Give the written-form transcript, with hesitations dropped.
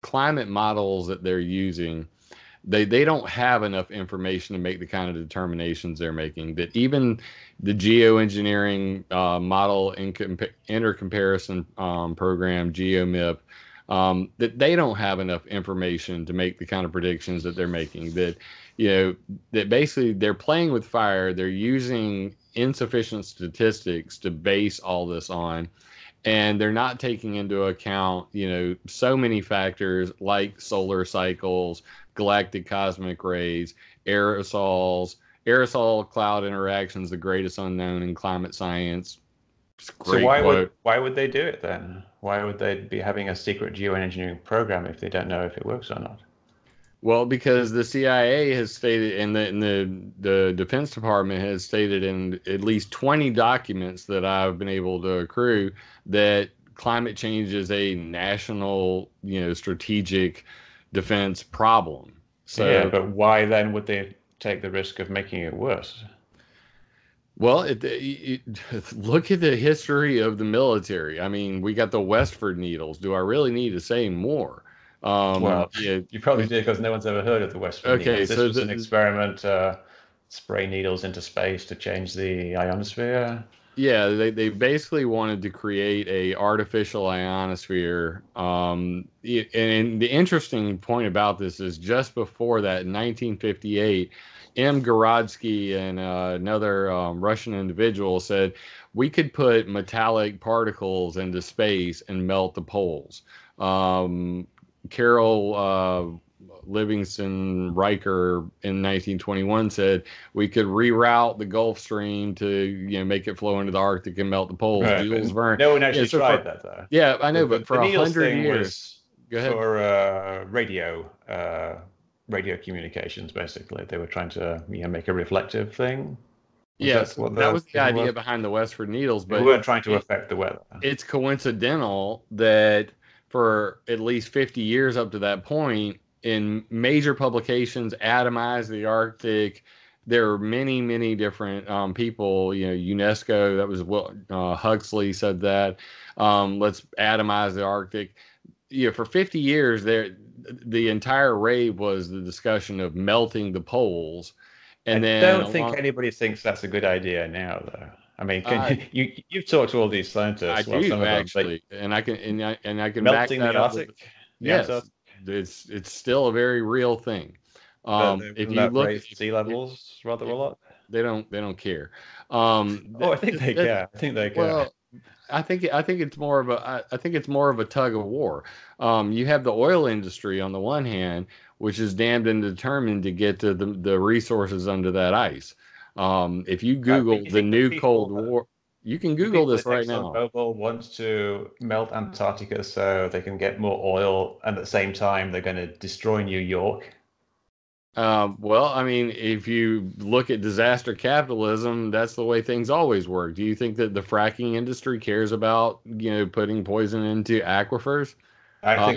climate models that they're using, they don't have enough information to make the kind of determinations they're making. That even the geoengineering model intercomparison program, GeoMIP, that they don't have enough information to make the kind of predictions that they're making. That that basically they're playing with fire. They're using insufficient statistics to base all this on, and they're not taking into account so many factors like solar cycles, galactic cosmic rays, aerosols, aerosol cloud interactions, the greatest unknown in climate science. So Great quote. why would they do it then? Why would they be having a secret geoengineering program if they don't know if it works or not? Well, because the CIA has stated, and the Defense Department has stated in at least 20 documents that I've been able to accrue, that climate change is a national, strategic defense problem. Yeah, So, but why then would they take the risk of making it worse? well, look at the history of the military. I mean, we got the Westford needles. Do I really need to say more? Well, Yeah. you probably did because no one's ever heard of the Westford Okay, needles. This so was an experiment, spray needles into space to change the ionosphere. yeah, they basically wanted to create a artificial ionosphere. And the interesting point about this is just before that, in 1958, M. Gorodsky and another Russian individual said we could put metallic particles into space and melt the poles. Carol Livingston Riker in 1921 said we could reroute the Gulf Stream to make it flow into the Arctic and melt the poles. Right, but Jules Verne. no one Yeah, actually so tried that though. yeah, I know, but The for a needles hundred thing years, was go ahead. for radio communications, basically. They were trying to, make a reflective thing. Was that Yes, what that the was the thing idea was? behind the Westford Needles, They but weren't trying to affect the weather. it's coincidental that for at least 50 years up to that point, in major publications, atomize the Arctic. There are many, many different people. UNESCO. That was what Huxley said that. Let's atomize the Arctic. For 50 years, the entire rave was the discussion of melting the poles, I and then don't think along. anybody thinks that's a good idea now, though. I mean, can Uh, you've talked to all these I scientists, well, some do of them, but actually, and I can back melting the that up with, Arctic, the yes, Antarctic, it's still a very real thing. but If wouldn't you that look, raise sea levels rather a if lot? they don't care. Oh, I think they care. I think they care. Well, I think it's more of a I think it's more of a tug of war. You have the oil industry on the one hand, which is damned and determined to get to the resources under that ice. If you But Google you the think new Cold War, you can the Google people this at right now. ExxonMobil want to melt Antarctica so they can get more oil, and at the same time they're going to destroy New York? Well, I mean, if you look at disaster capitalism, that's the way things always work. Do you think that the fracking industry cares about, putting poison into aquifers? I think